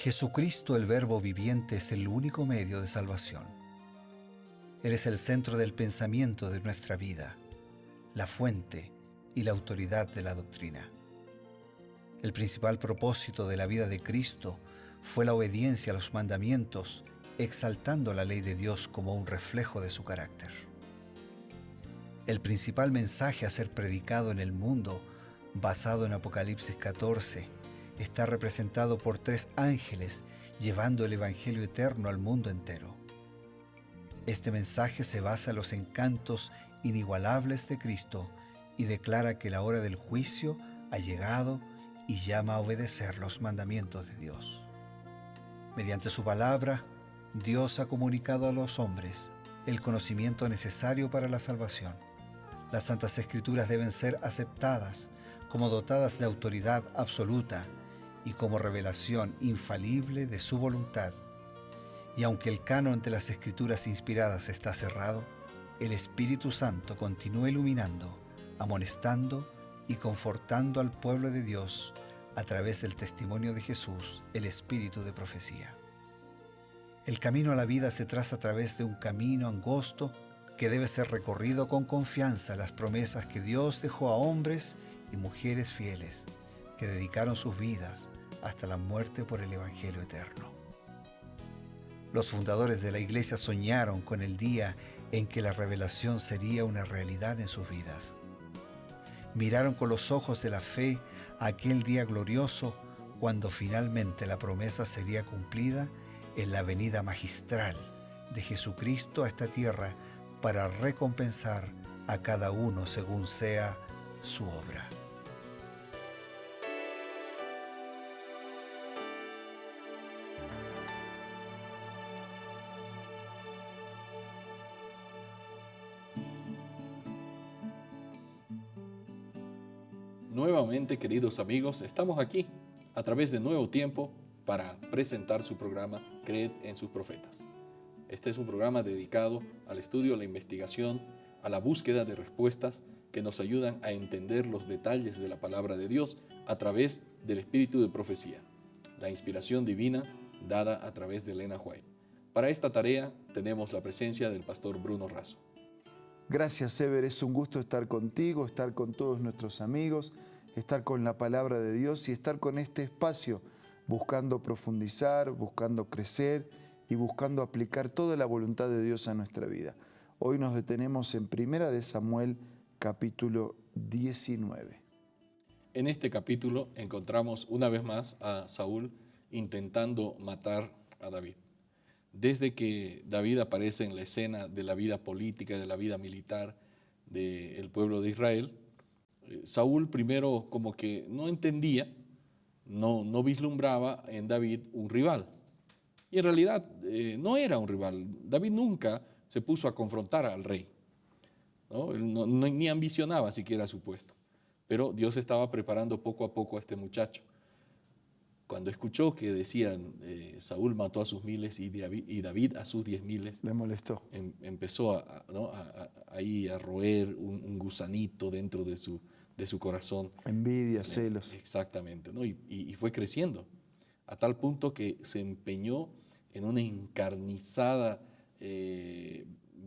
Jesucristo, el Verbo viviente, es el único medio de salvación. Él es el centro del pensamiento de nuestra vida, la fuente y la autoridad de la doctrina. El principal propósito de la vida de Cristo fue la obediencia a los mandamientos, exaltando la ley de Dios como un reflejo de su carácter. El principal mensaje a ser predicado en el mundo, basado en Apocalipsis 14, está representado por 3 ángeles llevando el Evangelio eterno al mundo entero. Este mensaje se basa en los encantos inigualables de Cristo y declara que la hora del juicio ha llegado y llama a obedecer los mandamientos de Dios. Mediante su palabra, Dios ha comunicado a los hombres el conocimiento necesario para la salvación. Las Santas Escrituras deben ser aceptadas como dotadas de autoridad absoluta y como revelación infalible de su voluntad. Y aunque el canon de las Escrituras inspiradas está cerrado, el Espíritu Santo continúa iluminando, amonestando y confortando al pueblo de Dios a través del testimonio de Jesús, el Espíritu de profecía. El camino a la vida se traza a través de un camino angosto que debe ser recorrido con confianza a las promesas que Dios dejó a hombres y mujeres fieles que dedicaron sus vidas hasta la muerte por el Evangelio eterno. Los fundadores de la Iglesia soñaron con el día en que la revelación sería una realidad en sus vidas. Miraron con los ojos de la fe a aquel día glorioso cuando finalmente la promesa sería cumplida en la venida magistral de Jesucristo a esta tierra para recompensar a cada uno según sea su obra. Nuevamente, queridos amigos, estamos aquí a través de Nuevo Tiempo para presentar su programa Creed en sus profetas. Este es un programa dedicado al estudio, a la investigación, a la búsqueda de respuestas que nos ayudan a entender los detalles de la palabra de Dios a través del espíritu de profecía, la inspiración divina dada a través de Elena White. Para esta tarea tenemos la presencia del pastor Bruno Razo. Gracias, Ever. Es un gusto estar contigo, estar con todos nuestros amigos, estar con la palabra de Dios y estar con este espacio buscando profundizar, buscando crecer y buscando aplicar toda la voluntad de Dios a nuestra vida. Hoy nos detenemos en 1 Samuel, capítulo 19. En este capítulo encontramos una vez más a Saúl intentando matar a David. Desde que David aparece en la escena de la vida política, de la vida militar del pueblo de Israel, Saúl primero como que no entendía, no vislumbraba en David un rival. Y en realidad no era un rival. David nunca se puso a confrontar al rey, ¿no? Él ni ambicionaba siquiera su puesto. Pero Dios estaba preparando poco a poco a este muchacho. Cuando escuchó que decían Saúl mató a sus miles y David a sus 10,000, le molestó. Empezó ahí a roer un gusanito dentro de su corazón. Envidia, celos. Exactamente, ¿no? Y fue creciendo a tal punto que se empeñó en una encarnizada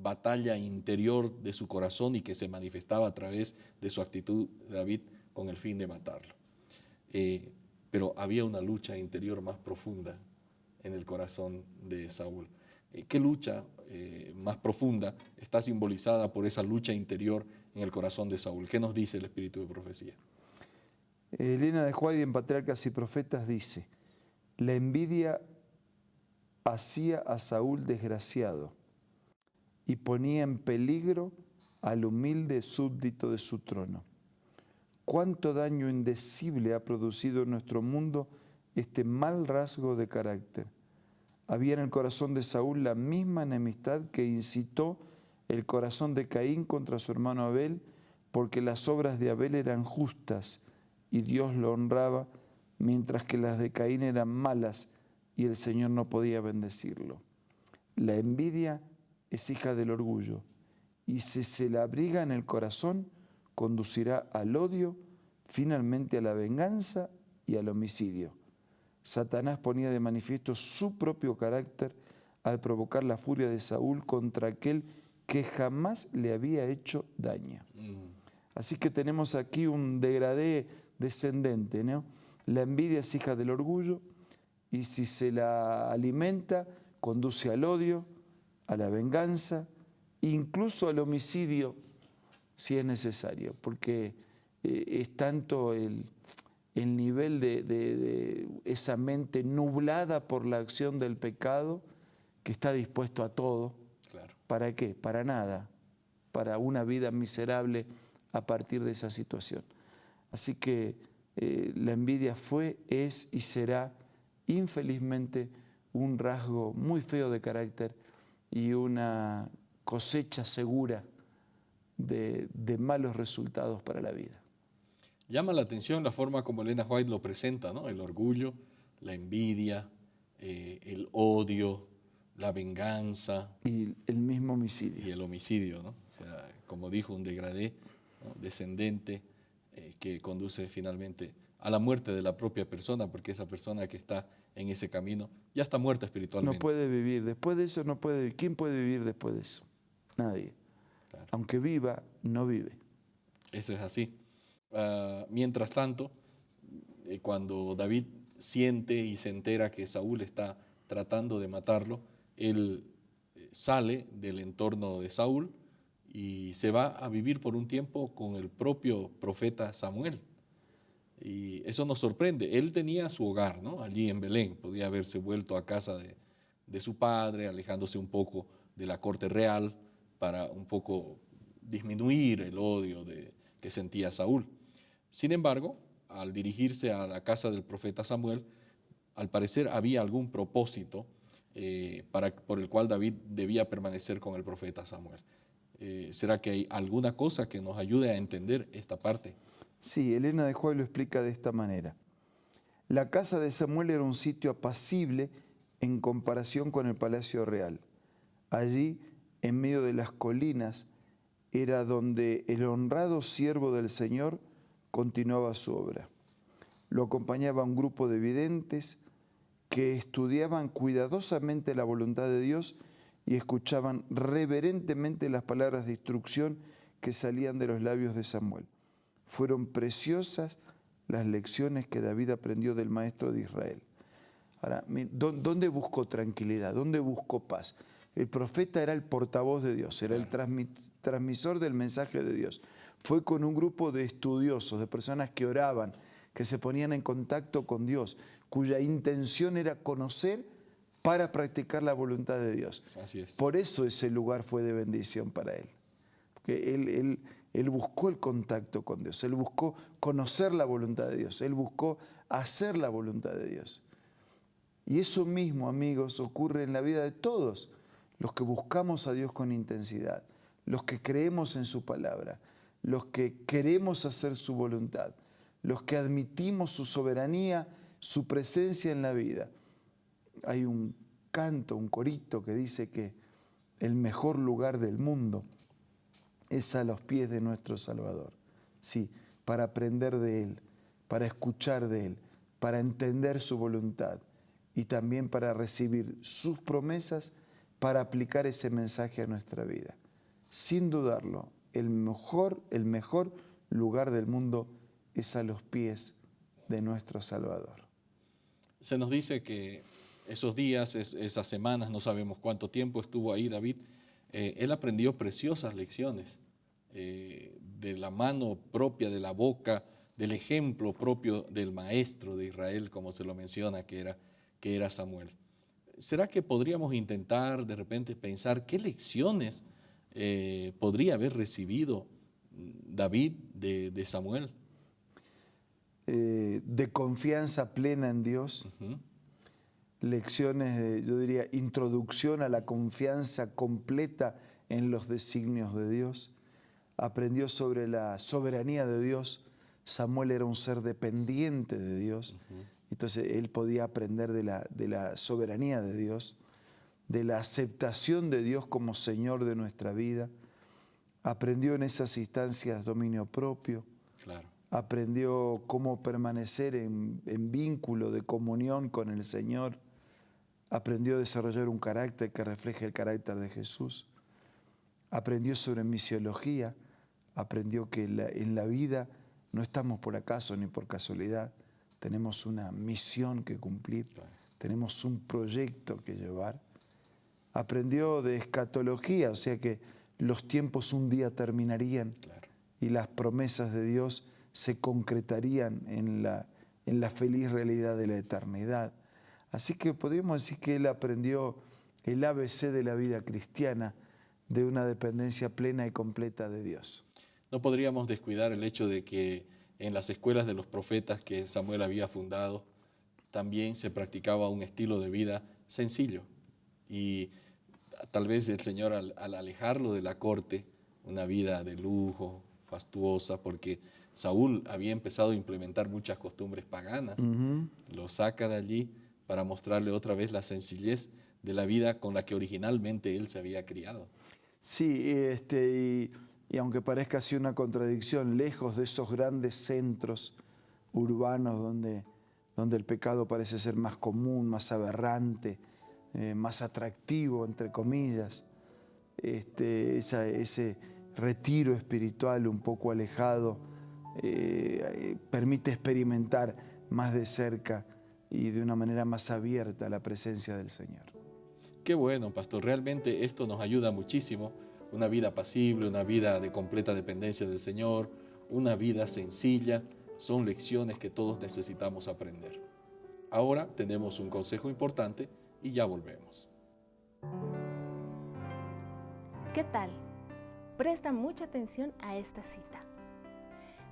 batalla interior de su corazón y que se manifestaba a través de su actitud de David con el fin de matarlo. Pero había una lucha interior más profunda en el corazón de Saúl. ¿Qué lucha más profunda está simbolizada por esa lucha interior en el corazón de Saúl? ¿Qué nos dice el espíritu de profecía? Elena de White en Patriarcas y Profetas dice: la envidia hacía a Saúl desgraciado y ponía en peligro al humilde súbdito de su trono. Cuánto daño indecible ha producido en nuestro mundo este mal rasgo de carácter. Había en el corazón de Saúl la misma enemistad que incitó el corazón de Caín contra su hermano Abel, porque las obras de Abel eran justas y Dios lo honraba, mientras que las de Caín eran malas y el Señor no podía bendecirlo. La envidia es hija del orgullo, y si se la abriga en el corazón, conducirá al odio, finalmente a la venganza y al homicidio. Satanás ponía de manifiesto su propio carácter al provocar la furia de Saúl contra aquel que jamás le había hecho daño. Así que tenemos aquí un degradé descendente, ¿no? La envidia es hija del orgullo y si se la alimenta, conduce al odio, a la venganza, incluso al homicidio, si es necesario, porque es tanto el nivel de esa mente nublada por la acción del pecado que está dispuesto a todo. Claro. ¿Para qué? Para nada, para una vida miserable a partir de esa situación. Así que la envidia fue, es y será infelizmente un rasgo muy feo de carácter y una cosecha segura de malos resultados para la vida. Llama la atención la forma como Elena White lo presenta, ¿no? El orgullo, la envidia, el odio, la venganza. Y el mismo homicidio. Y el homicidio, ¿no? O sea, como dijo, un degradé, ¿no? Descendente que conduce finalmente a la muerte de la propia persona, porque esa persona que está en ese camino ya está muerta espiritualmente. No puede vivir, después de eso no puede vivir. ¿Quién puede vivir después de eso? Nadie. Claro. Aunque viva, no vive. Eso es así. Mientras tanto, cuando David siente y se entera que Saúl está tratando de matarlo, él sale del entorno de Saúl y se va a vivir por un tiempo con el propio profeta Samuel. Y eso nos sorprende. Él tenía su hogar, ¿no? Allí en Belén. Podía haberse vuelto a casa de su padre, alejándose un poco de la corte real para un poco disminuir el odio que sentía Saúl. Sin embargo, al dirigirse a la casa del profeta Samuel, al parecer había algún propósito por el cual David debía permanecer con el profeta Samuel. ¿Será que hay alguna cosa que nos ayude a entender esta parte? Sí, Elena de White lo explica de esta manera. La casa de Samuel era un sitio apacible en comparación con el palacio real. Allí, en medio de las colinas, era donde el honrado siervo del Señor continuaba su obra. Lo acompañaba un grupo de videntes que estudiaban cuidadosamente la voluntad de Dios y escuchaban reverentemente las palabras de instrucción que salían de los labios de Samuel. Fueron preciosas las lecciones que David aprendió del maestro de Israel. Ahora, ¿dónde buscó tranquilidad? ¿Dónde buscó paz? El profeta era el portavoz de Dios, era el transmisor del mensaje de Dios. Fue con un grupo de estudiosos, de personas que oraban, que se ponían en contacto con Dios, cuya intención era conocer para practicar la voluntad de Dios. Así es. Por eso ese lugar fue de bendición para él. Porque él buscó el contacto con Dios, él buscó conocer la voluntad de Dios, él buscó hacer la voluntad de Dios. Y eso mismo, amigos, ocurre en la vida de todos, los que buscamos a Dios con intensidad, los que creemos en su palabra, los que queremos hacer su voluntad, los que admitimos su soberanía, su presencia en la vida. Hay un canto, un corito que dice que el mejor lugar del mundo es a los pies de nuestro Salvador. Sí, para aprender de Él, para escuchar de Él, para entender su voluntad y también para recibir sus promesas, para aplicar ese mensaje a nuestra vida. Sin dudarlo, el mejor lugar del mundo es a los pies de nuestro Salvador. Se nos dice que esos días, esas semanas, no sabemos cuánto tiempo estuvo ahí David, él aprendió preciosas lecciones de la mano propia, de la boca, del ejemplo propio del maestro de Israel, como se lo menciona, que era Samuel. ¿Será que podríamos intentar de repente pensar qué lecciones podría haber recibido David de Samuel? De confianza plena en Dios, lecciones de, yo diría, introducción a la confianza completa en los designios de Dios. Aprendió sobre la soberanía de Dios. Samuel era un ser dependiente de Dios, entonces él podía aprender de la soberanía de Dios, de la aceptación de Dios como Señor de nuestra vida. Aprendió en esas instancias dominio propio. Claro. aprendió cómo permanecer en vínculo de comunión con el Señor, aprendió a desarrollar un carácter que refleje el carácter de Jesús, aprendió sobre misiología, aprendió que en la vida no estamos por acaso ni por casualidad, tenemos una misión que cumplir, tenemos un proyecto que llevar. Aprendió de escatología, o sea que los tiempos un día terminarían y las promesas de Dios se concretarían en la feliz realidad de la eternidad. Así que podríamos decir que él aprendió el ABC de la vida cristiana, de una dependencia plena y completa de Dios. No podríamos descuidar el hecho de que en las escuelas de los profetas que Samuel había fundado, también se practicaba un estilo de vida sencillo. Y tal vez el Señor al alejarlo de la corte, una vida de lujo, fastuosa, porque Saúl había empezado a implementar muchas costumbres paganas, lo saca de allí para mostrarle otra vez la sencillez de la vida con la que originalmente él se había criado. Sí, y aunque parezca así una contradicción, lejos de esos grandes centros urbanos donde el pecado parece ser más común, más aberrante, más atractivo, entre comillas, ese retiro espiritual un poco alejado permite experimentar más de cerca y de una manera más abierta la presencia del Señor. Qué bueno, pastor. Realmente esto nos ayuda muchísimo. Una vida apacible, una vida de completa dependencia del Señor, una vida sencilla, son lecciones que todos necesitamos aprender. Ahora tenemos un consejo importante y ya volvemos. ¿Qué tal? Presta mucha atención a esta cita.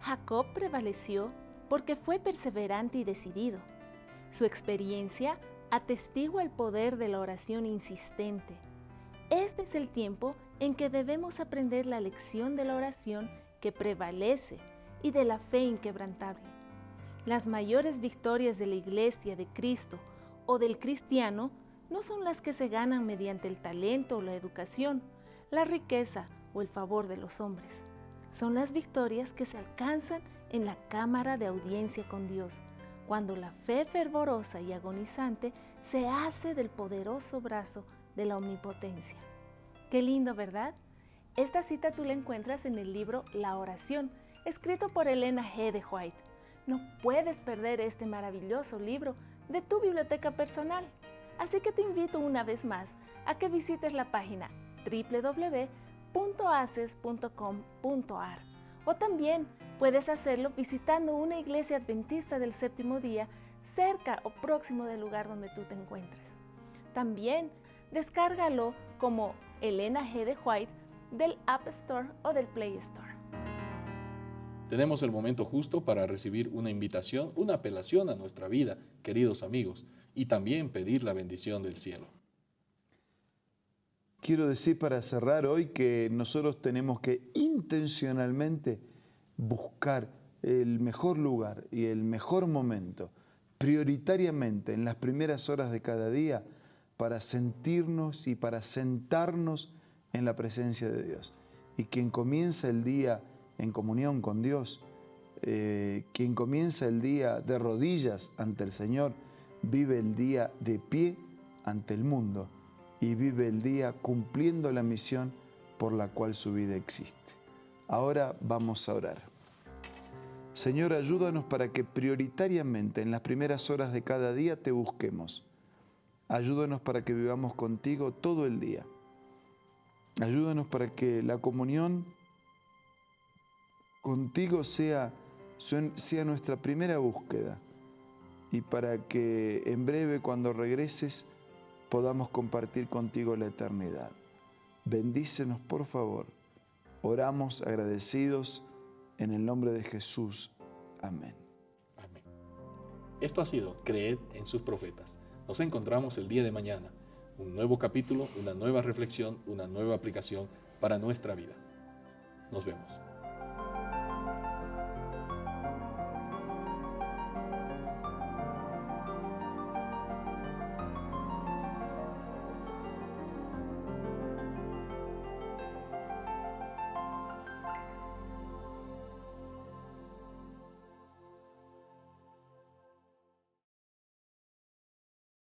Jacob prevaleció porque fue perseverante y decidido. Su experiencia atestigua el poder de la oración insistente. Este es el tiempo en que debemos aprender la lección de la oración que prevalece y de la fe inquebrantable. Las mayores victorias de la Iglesia de Cristo o del cristiano no son las que se ganan mediante el talento o la educación, la riqueza o el favor de los hombres. Son las victorias que se alcanzan en la cámara de audiencia con Dios, cuando la fe fervorosa y agonizante se hace del poderoso brazo de la omnipotencia. Qué lindo, ¿verdad? Esta cita tú la encuentras en el libro La Oración, escrito por Elena G. de White. No puedes perder este maravilloso libro de tu biblioteca personal. Así que te invito una vez más a que visites la página www.aces.com.ar o también puedes hacerlo visitando una iglesia adventista del séptimo día cerca o próximo del lugar donde tú te encuentres. También descárgalo como Elena G. de White del App Store o del Play Store. Tenemos el momento justo para recibir una invitación, una apelación a nuestra vida, queridos amigos, y también pedir la bendición del cielo. Quiero decir para cerrar hoy que nosotros tenemos que intencionalmente buscar el mejor lugar y el mejor momento, prioritariamente en las primeras horas de cada día, para sentirnos y para sentarnos en la presencia de Dios. Y quien comienza el día en comunión con Dios, quien comienza el día de rodillas ante el Señor, vive el día de pie ante el mundo y vive el día cumpliendo la misión por la cual su vida existe. Ahora vamos a orar. Señor, ayúdanos para que prioritariamente en las primeras horas de cada día te busquemos. Ayúdanos para que vivamos contigo todo el día. Ayúdanos para que la comunión contigo sea nuestra primera búsqueda y para que en breve, cuando regreses, podamos compartir contigo la eternidad. Bendícenos, por favor. Oramos agradecidos en el nombre de Jesús. Amén. Amén. Esto ha sido Creed en sus profetas. Nos encontramos el día de mañana. Un nuevo capítulo, una nueva reflexión, una nueva aplicación para nuestra vida. Nos vemos.